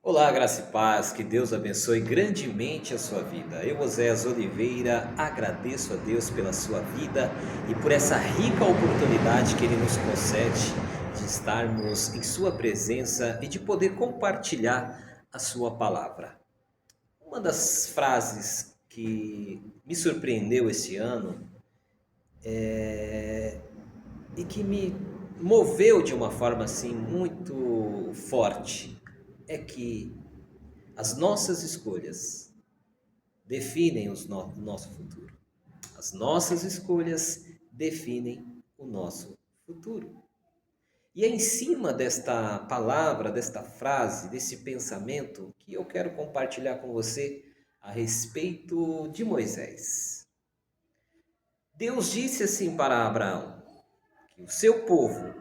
Olá, graça e paz, que Deus abençoe grandemente a sua vida. Eu, Oséias Oliveira, agradeço a Deus pela sua vida e por essa rica oportunidade que Ele nos concede de estarmos em Sua presença e de poder compartilhar a Sua palavra. Uma das frases que me surpreendeu esse ano e que me moveu de uma forma assim muito forte é que as nossas escolhas definem o nosso futuro. As nossas escolhas definem o nosso futuro. E é em cima desta palavra, desta frase, desse pensamento que eu quero compartilhar com você a respeito de Moisés. Deus disse assim para Abraão que o seu povo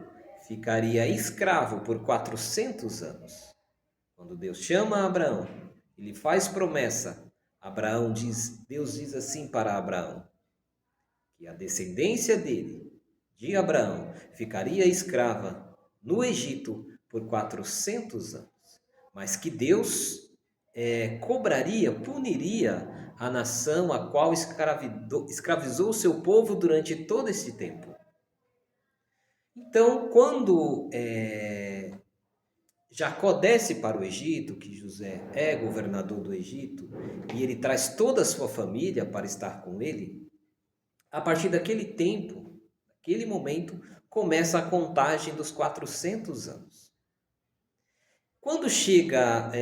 ficaria escravo por 400 anos. Quando Deus chama Abraão, ele faz promessa. Deus diz assim para Abraão, que a descendência dele, de Abraão, ficaria escrava no Egito por 400 anos, mas que Deus cobraria, puniria a nação a qual escravizou o seu povo durante todo esse tempo. Então, quando Jacó desce para o Egito, que José é governador do Egito, e ele traz toda a sua família para estar com ele. A partir daquele tempo, naquele momento, começa a contagem dos 400 anos. Quando chega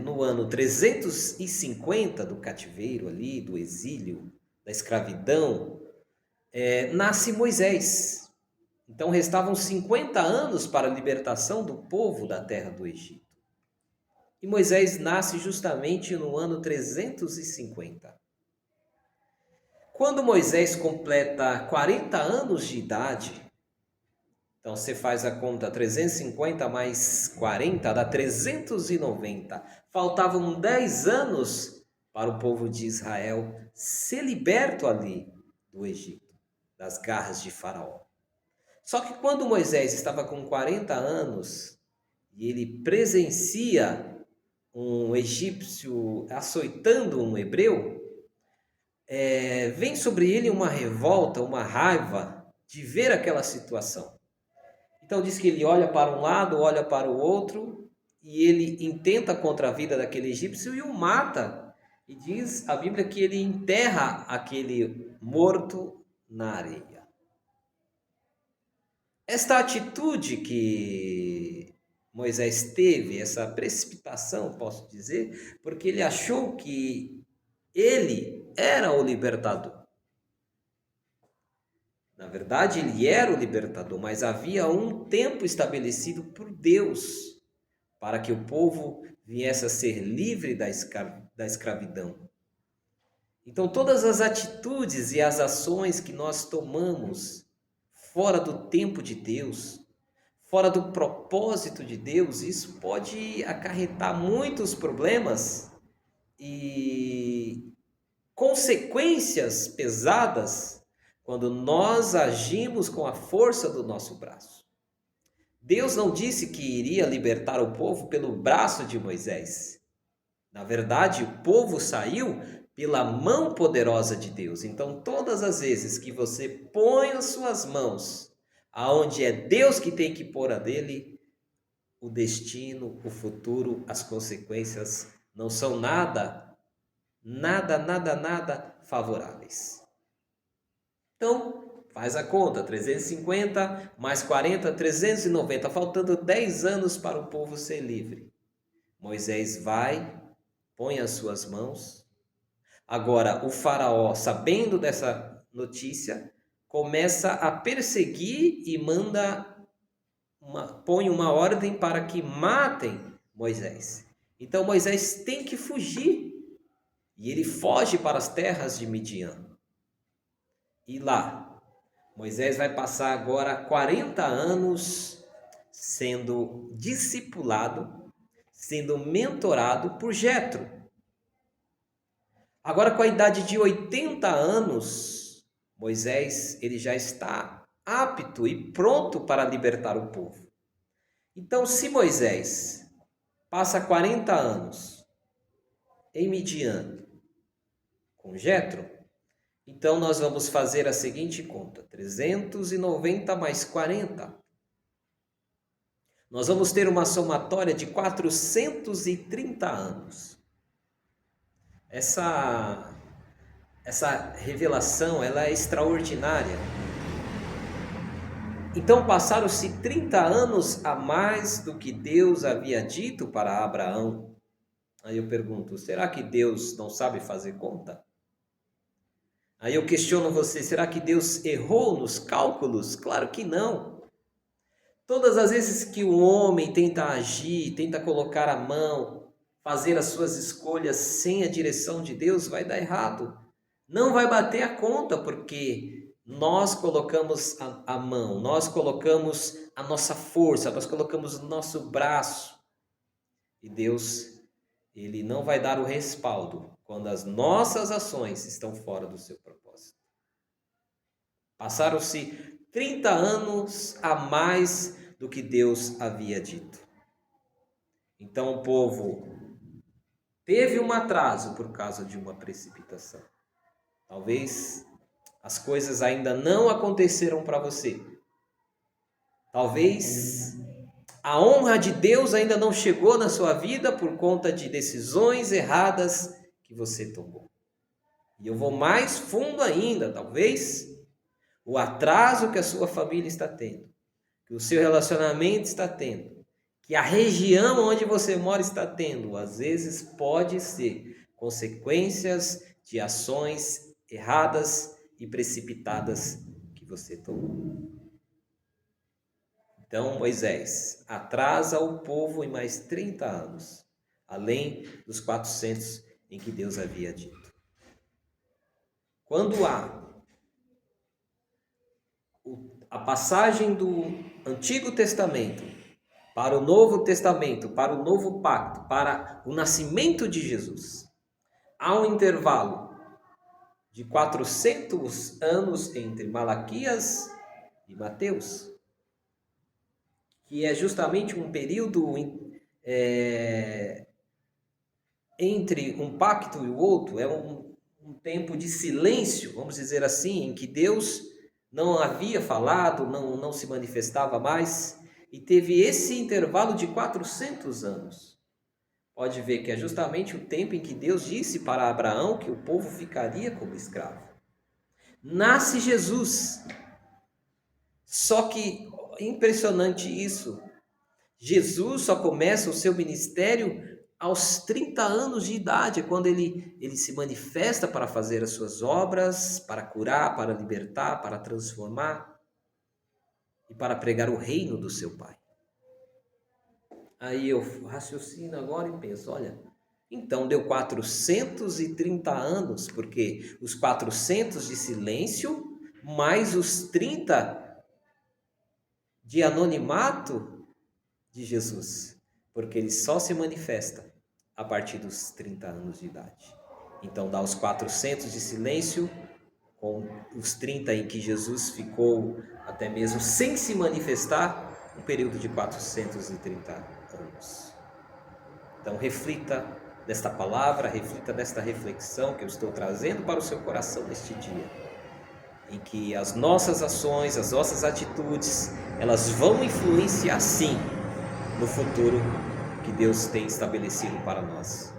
no ano 350 do cativeiro ali, do exílio, da escravidão, nasce Moisés. Então restavam 50 anos para a libertação do povo da terra do Egito. E Moisés nasce justamente no ano 350. Quando Moisés completa 40 anos de idade, então você faz a conta, 350 mais 40 dá 390. Faltavam 10 anos para o povo de Israel ser liberto ali do Egito, das garras de Faraó. Só que quando Moisés estava com 40 anos e ele presencia um egípcio açoitando um hebreu, vem sobre ele uma revolta, uma raiva de ver aquela situação. Então diz que ele olha para um lado, olha para o outro, e ele intenta contra a vida daquele egípcio e o mata. E diz a Bíblia que ele enterra aquele morto na areia. Esta atitude que Moisés teve, essa precipitação, posso dizer, porque ele achou que ele era o libertador. Na verdade, ele era o libertador, mas havia um tempo estabelecido por Deus para que o povo viesse a ser livre da escravidão. Então, todas as atitudes e as ações que nós tomamos fora do tempo de Deus, fora do propósito de Deus, isso pode acarretar muitos problemas e consequências pesadas quando nós agimos com a força do nosso braço. Deus não disse que iria libertar o povo pelo braço de Moisés. Na verdade, o povo saiu pela mão poderosa de Deus. Então, todas as vezes que você põe as suas mãos aonde é Deus que tem que pôr a dele, o destino, o futuro, as consequências não são nada favoráveis. Então, faz a conta, 350 mais 40, 390, faltando 10 anos para o povo ser livre. Moisés vai, põe as suas mãos. Agora, o faraó, sabendo dessa notícia, começa a perseguir e põe uma ordem para que matem Moisés. Então Moisés tem que fugir. E ele foge para as terras de Midian. E lá, Moisés vai passar agora 40 anos sendo discipulado, sendo mentorado por Jetro. Agora, com a idade de 80 anos, Moisés ele já está apto e pronto para libertar o povo. Então, se Moisés passa 40 anos em Midian com Jetro, então nós vamos fazer a seguinte conta: 390 mais 40. Nós vamos ter uma somatória de 430 anos. Essa revelação, ela é extraordinária. Então passaram-se 30 anos a mais do que Deus havia dito para Abraão. Aí eu pergunto, será que Deus não sabe fazer conta? Aí eu questiono você, será que Deus errou nos cálculos? Claro que não. Todas as vezes que o homem tenta agir, tenta colocar a mão, fazer as suas escolhas sem a direção de Deus, vai dar errado. Não vai bater a conta, porque nós colocamos a mão, nós colocamos a nossa força, nós colocamos o nosso braço. E Deus, Ele não vai dar o respaldo quando as nossas ações estão fora do seu propósito. Passaram-se 30 anos a mais do que Deus havia dito. Então o povo teve um atraso por causa de uma precipitação. Talvez as coisas ainda não aconteceram para você. Talvez a honra de Deus ainda não chegou na sua vida por conta de decisões erradas que você tomou. E eu vou mais fundo ainda, talvez o atraso que a sua família está tendo, que o seu relacionamento está tendo, que a região onde você mora está tendo, às vezes pode ser consequências de ações erradas e precipitadas que você tomou. Então Moisés atrasa o povo em mais 30 anos, além dos 400 em que Deus havia dito. Quando há a passagem do Antigo Testamento para o Novo Testamento, para o Novo Pacto, para o nascimento de Jesus, há um intervalo de 400 anos entre Malaquias e Mateus, que é justamente um período entre um pacto e o outro, é um tempo de silêncio, vamos dizer assim, em que Deus não havia falado, não se manifestava mais, e teve esse intervalo de 400 anos. Pode ver que é justamente o tempo em que Deus disse para Abraão que o povo ficaria como escravo. Nasce Jesus. Só que, impressionante isso, Jesus só começa o seu ministério aos 30 anos de idade, é quando ele se manifesta para fazer as suas obras, para curar, para libertar, para transformar e para pregar o reino do seu Pai. Aí eu raciocino agora e penso, olha, então deu 430 anos, porque os 400 de silêncio, mais os 30 de anonimato de Jesus, porque ele só se manifesta a partir dos 30 anos de idade. Então dá os 400 de silêncio, com os 30 em que Jesus ficou até mesmo sem se manifestar, um período de 430 anos. Então reflita desta palavra, reflita desta reflexão que eu estou trazendo para o seu coração neste dia, em que as nossas ações, as nossas atitudes, elas vão influenciar sim no futuro que Deus tem estabelecido para nós.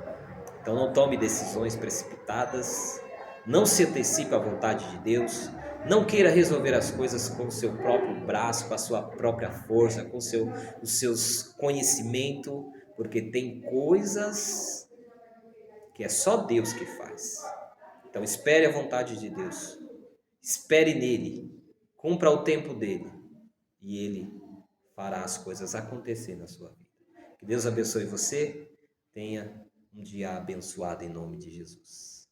Então não tome decisões precipitadas, não se antecipe à vontade de Deus, não queira resolver as coisas com o seu próprio braço, com a sua própria força, com os seus conhecimentos, porque tem coisas que é só Deus que faz. Então espere a vontade de Deus, espere nele, cumpra o tempo dele e ele fará as coisas acontecer na sua vida. Que Deus abençoe você, tenha um dia abençoado em nome de Jesus.